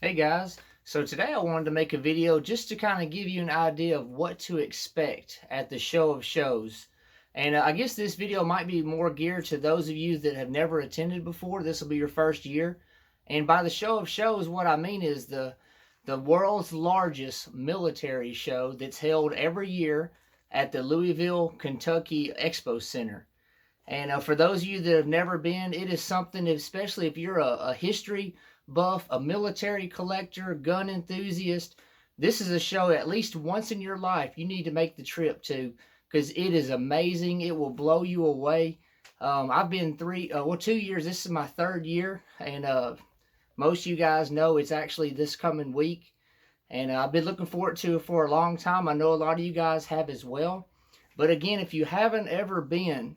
Hey guys, so today I wanted to make a video just to kind of give you an idea of what to expect at the show of shows. And I guess this video might be more geared to those of you that have never attended before. This will be your first year. And by the show of shows, what I mean is the world's largest military show that's held every year at the Louisville, Kentucky Expo Center. And for those of you that have never been, it is something, especially if you're a history buff, a military collector, gun enthusiast. This is a show at least once in your life you need to make the trip to because it is amazing. It will blow you away. I've been 2 years. This is my third year, and most of you guys know it's actually this coming week. And I've been looking forward to it for a long time. I know a lot of you guys have as well. But again, if you haven't ever been,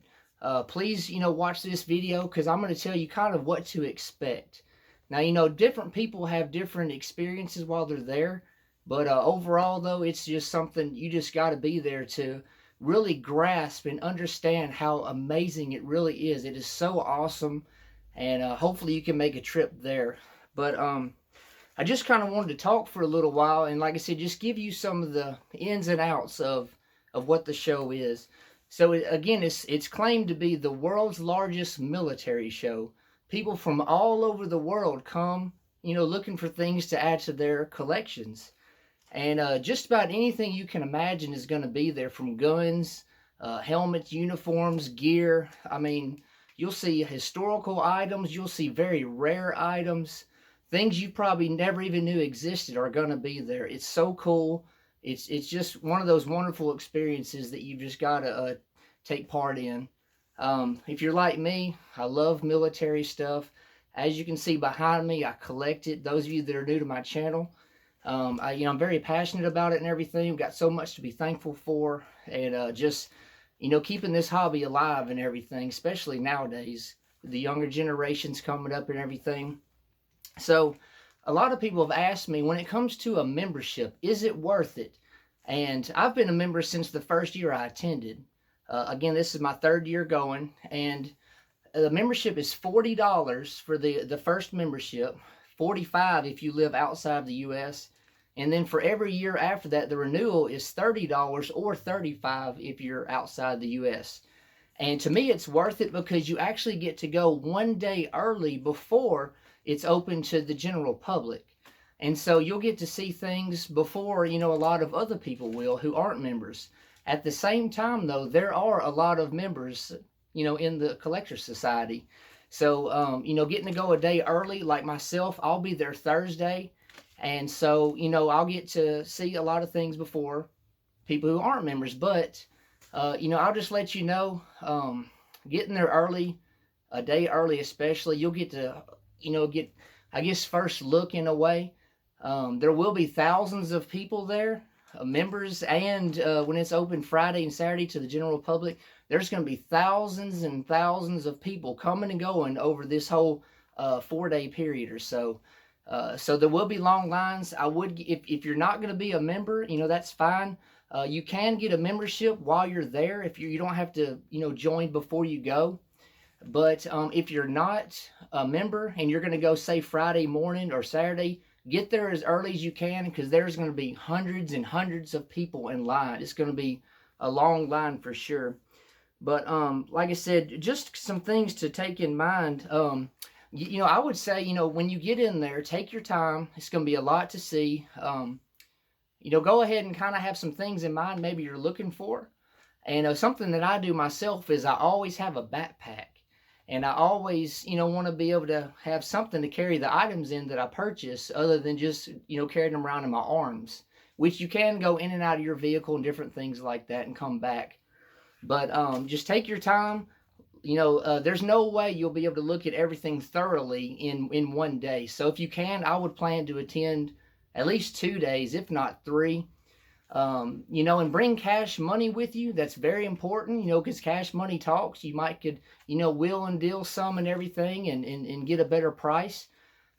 please, watch this video because I'm going to tell you kind of what to expect. Now, different people have different experiences while they're there, but overall, though, it's just something you just got to be there to really grasp and understand how amazing it really is. It is so awesome, and hopefully you can make a trip there. But I just kind of wanted to talk for a little while, and like I said, just give you some of the ins and outs of what the show is. So again, it's claimed to be the world's largest military show. People from all over the world come, looking for things to add to their collections. And just about anything you can imagine is going to be there, from guns, helmets, uniforms, gear. I mean, you'll see historical items. You'll see very rare items. Things you probably never even knew existed are going to be there. It's so cool. It's just one of those wonderful experiences that you've just got to take part in. If you're like me, I love military stuff. As you can see behind me, I collect it. Those of you that are new to my channel, I'm very passionate about it and everything. We've got so much to be thankful for, and just keeping this hobby alive and everything, especially nowadays with the younger generations coming up and everything. So a lot of people have asked me, when it comes to a membership, is it worth it? And I've been a member since the first year I attended. Again, this is my third year going, and the membership is $40 for the first membership, $45 if you live outside the U.S., and then for every year after that, the renewal is $30 or $35 if you're outside the U.S. And to me, it's worth it because you actually get to go one day early before it's open to the general public. And so you'll get to see things before, a lot of other people will who aren't members. At the same time, though, there are a lot of members, in the Collector Society. So, getting to go a day early, like myself, I'll be there Thursday. And so, I'll get to see a lot of things before people who aren't members. But, I'll just let you know, getting there early, a day early especially, you'll get to get, I guess, first look in a way. There will be thousands of people there, members, and when it's open Friday and Saturday to the general public, there's going to be thousands and thousands of people coming and going over this whole 4-day period or so. So there will be long lines. I would, if you're not going to be a member, that's fine. You can get a membership while you're there if you don't have to, join before you go. But if you're not a member and you're going to go, say, Friday morning or Saturday, get there as early as you can because there's going to be hundreds and hundreds of people in line. It's going to be a long line for sure. But like I said, just some things to take in mind. I would say, when you get in there, take your time. It's going to be a lot to see. Go ahead and kind of have some things in mind maybe you're looking for. And something that I do myself is I always have a backpack. And I always, want to be able to have something to carry the items in that I purchase other than just, carrying them around in my arms, which you can go in and out of your vehicle and different things like that and come back. But just take your time. There's no way you'll be able to look at everything thoroughly in one day. So if you can, I would plan to attend at least 2 days, if not 3. And bring cash money with you. That's very important, because cash money talks. You might could, will and deal some and everything and get a better price.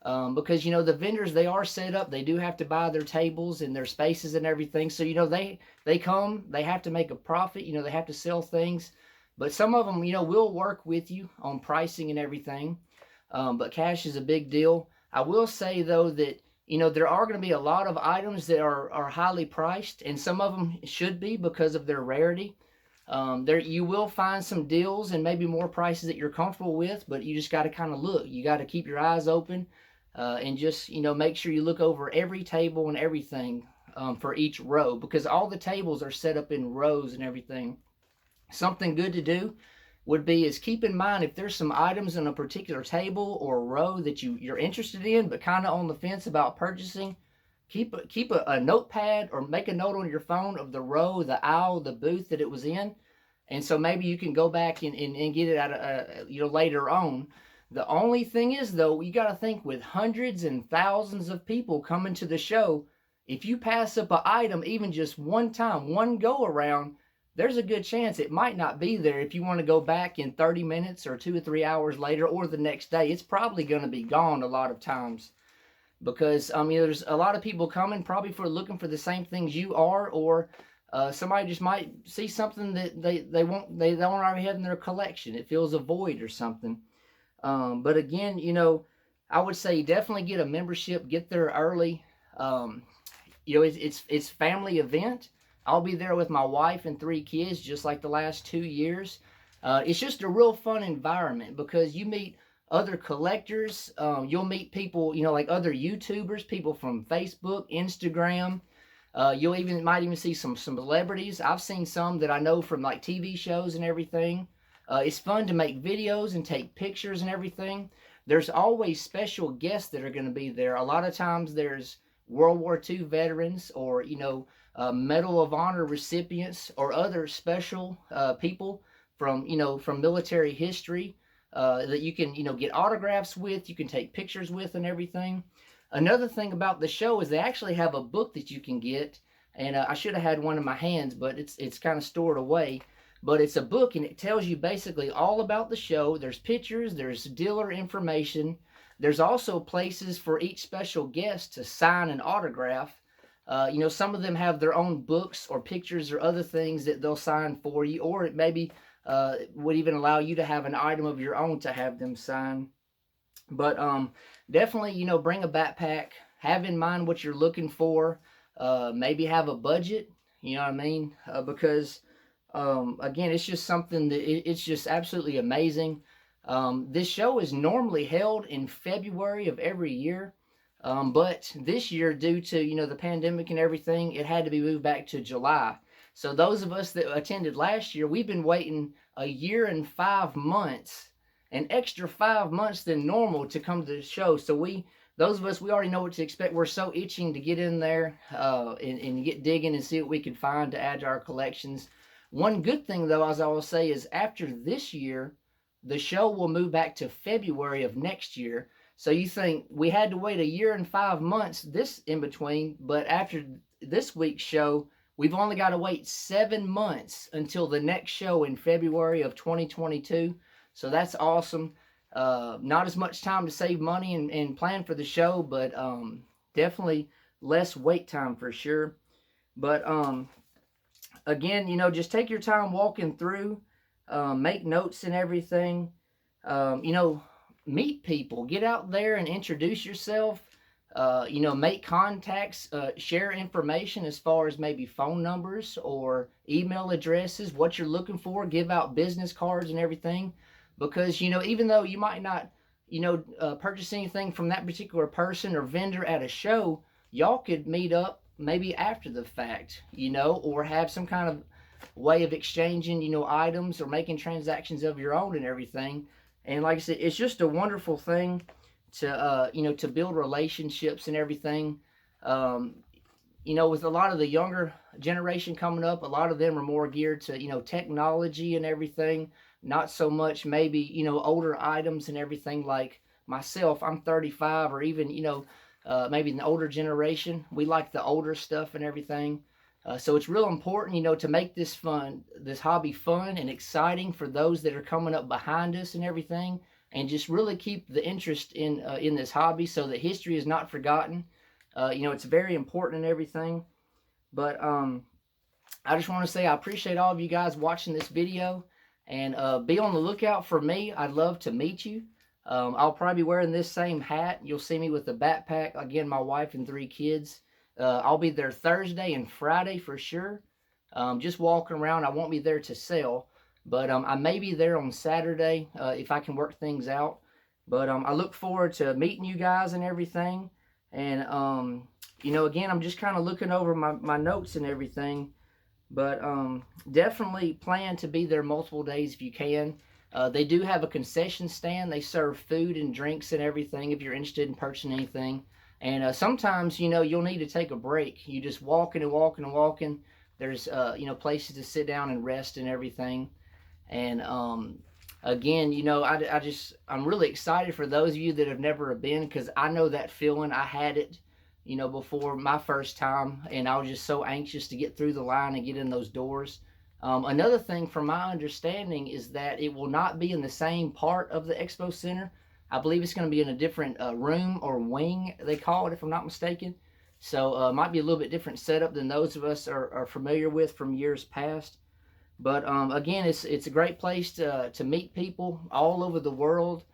Because, the vendors, they are set up. They do have to buy their tables and their spaces and everything. So, they come, they have to make a profit. They have to sell things. But some of them, will work with you on pricing and everything. But cash is a big deal. I will say, though, that there are going to be a lot of items that are highly priced, and some of them should be because of their rarity. There you will find some deals and maybe more prices that you're comfortable with, but you just got to kind of look. You got to keep your eyes open, and just make sure you look over every table and everything for each row, because all the tables are set up in rows and everything. Something good to do would be is keep in mind if there's some items in a particular table or row that you're interested in but kind of on the fence about purchasing. Keep a notepad or make a note on your phone of the row, the aisle, the booth that it was in, and so maybe you can go back and get it out later on. The only thing is, though, you got to think, with hundreds and thousands of people coming to the show, if you pass up an item even just one time, one go around, there's a good chance it might not be there if you want to go back in 30 minutes or 2 or 3 hours later or the next day. It's probably going to be gone a lot of times, because there's a lot of people coming probably for looking for the same things you are, or somebody just might see something that they don't already have in their collection. It fills a void or something. But again, I would say definitely get a membership, get there early. It's family event. I'll be there with my wife and 3 kids, just like the last 2 years. It's just a real fun environment because you meet other collectors. You'll meet people, like other YouTubers, people from Facebook, Instagram. You might even see some celebrities. I've seen some that I know from like TV shows and everything. It's fun to make videos and take pictures and everything. There's always special guests that are going to be there. A lot of times there's World War II veterans, or Medal of Honor recipients, or other special people from military history that you can get autographs with, you can take pictures with, and everything. Another thing about the show is they actually have a book that you can get, and I should have had one in my hands, but it's kind of stored away. But it's a book, and it tells you basically all about the show. There's pictures, there's dealer information. There's also places for each special guest to sign an autograph. Some of them have their own books or pictures or other things that they'll sign for you, or it maybe would even allow you to have an item of your own to have them sign. But definitely, bring a backpack. Have in mind what you're looking for. Maybe have a budget. You know what I mean? Because again, it's just something that it's just absolutely amazing. This show is normally held in February of every year, but this year, due to the pandemic and everything, it had to be moved back to July. So those of us that attended last year, we've been waiting a year and 5 months, an extra 5 months than normal to come to the show. So those of us, we already know what to expect. We're so itching to get in there and get digging and see what we can find to add to our collections. One good thing, though, as I will say, is after this year, the show will move back to February of next year. So you think we had to wait a year and 5 months this in between, but after this week's show, we've only got to wait 7 months until the next show in February of 2022. So that's awesome. Not as much time to save money and plan for the show, but definitely less wait time for sure. But again, just take your time walking through. Make notes and everything. Meet people. Get out there and introduce yourself. Make contacts. Share information as far as maybe phone numbers or email addresses, what you're looking for. Give out business cards and everything. Because, even though you might not, purchase anything from that particular person or vendor at a show, y'all could meet up maybe after the fact, or have some kind of way of exchanging, items or making transactions of your own and everything. And like I said, it's just a wonderful thing to, to build relationships and everything. With a lot of the younger generation coming up, a lot of them are more geared to, technology and everything. Not so much maybe, older items and everything like myself. I'm 35, or even, maybe an older generation. We like the older stuff and everything. So it's real important, to make this hobby fun and exciting for those that are coming up behind us and everything, and just really keep the interest in this hobby so that history is not forgotten. It's very important and everything. But I just want to say I appreciate all of you guys watching this video, and be on the lookout for me. I'd love to meet you. I'll probably be wearing this same hat. You'll see me with the backpack. Again, my wife and 3 kids. I'll be there Thursday and Friday for sure. Just walking around. I won't be there to sell, but I may be there on Saturday if I can work things out. But I look forward to meeting you guys and everything. And, again, I'm just kind of looking over my notes and everything. But definitely plan to be there multiple days if you can. They do have a concession stand. They serve food and drinks and everything if you're interested in purchasing anything. And sometimes, you'll need to take a break. You just walking and walking and walking. There's, places to sit down and rest and everything. And again, I'm really excited for those of you that have never been, because I know that feeling. I had it, before my first time, and I was just so anxious to get through the line and get in those doors. Another thing, from my understanding, is that it will not be in the same part of the Expo Center. I believe it's going to be in a different room or wing, they call it, if I'm not mistaken. So it might be a little bit different setup than those of us are familiar with from years past. But again, it's a great place to meet people all over the world.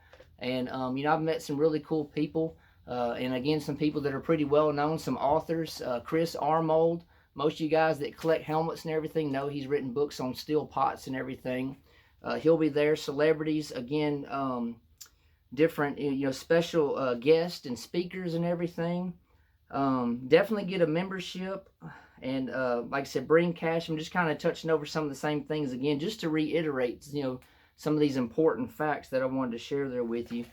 And, I've met some really cool people. And again, some people that are pretty well known, some authors. Chris Armold, most of you guys that collect helmets and everything know he's written books on steel pots and everything. He'll be there. Celebrities, again, different, special guests and speakers and everything. Definitely get a membership. And like I said, bring cash. I'm just kind of touching over some of the same things again, just to reiterate, some of these important facts that I wanted to share there with you.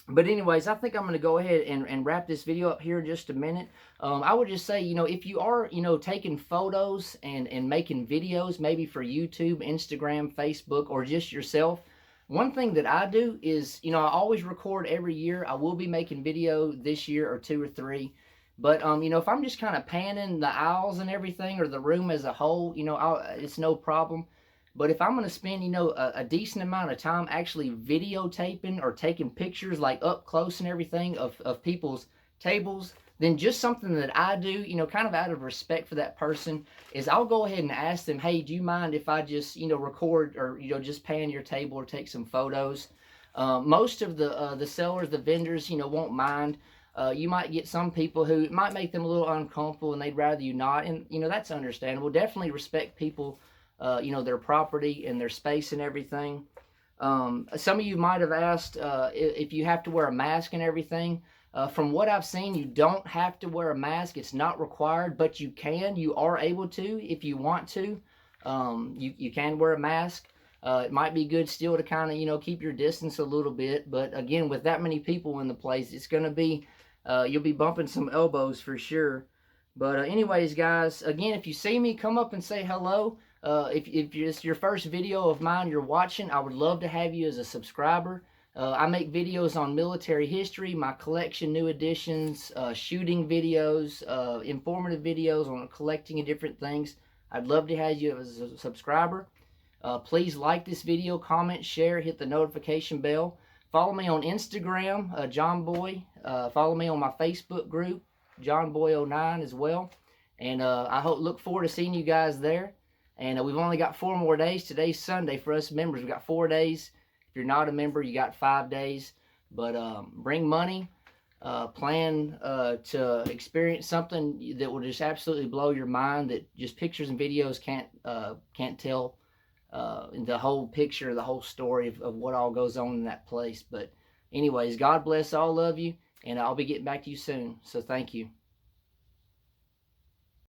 But anyways, I think I'm going to go ahead and wrap this video up here in just a minute. I would just say, if you are, taking photos and making videos, maybe for YouTube, Instagram, Facebook, or just yourself, one thing that I do is, I always record every year. I will be making video this year or 2 or 3. But, if I'm just kind of panning the aisles and everything, or the room as a whole, it's no problem. But if I'm going to spend, a decent amount of time actually videotaping or taking pictures like up close and everything of people's tables, then just something that I do, kind of out of respect for that person, is I'll go ahead and ask them, hey, do you mind if I just, record or, just pan your table or take some photos? Most of the sellers, the vendors, won't mind. You might get some people who it might make them a little uncomfortable and they'd rather you not. And, that's understandable. Definitely respect people, their property and their space and everything. Some of you might have asked if you have to wear a mask and everything. From what I've seen, you don't have to wear a mask. It's not required, but you can. You are able to if you want to. You can wear a mask. It might be good still to kind of, keep your distance a little bit. But again, with that many people in the place, it's going to be, you'll be bumping some elbows for sure. But anyways, guys, again, if you see me, come up and say hello. If it's your first video of mine you're watching, I would love to have you as a subscriber. I make videos on military history, my collection, new editions, shooting videos, informative videos on collecting and different things. I'd love to have you as a subscriber. Please like this video, comment, share, hit the notification bell. Follow me on Instagram, John Boy. Follow me on my Facebook group, John Boy 09 as well. And I look forward to seeing you guys there. And we've only got 4 more days. Today's Sunday for us members. We've got 4 days. If you're not a member, you got 5 days. But bring money. Plan to experience something that will just absolutely blow your mind, that just pictures and videos can't tell the whole picture, the whole story of what all goes on in that place. But anyways, God bless all of you, and I'll be getting back to you soon. So thank you.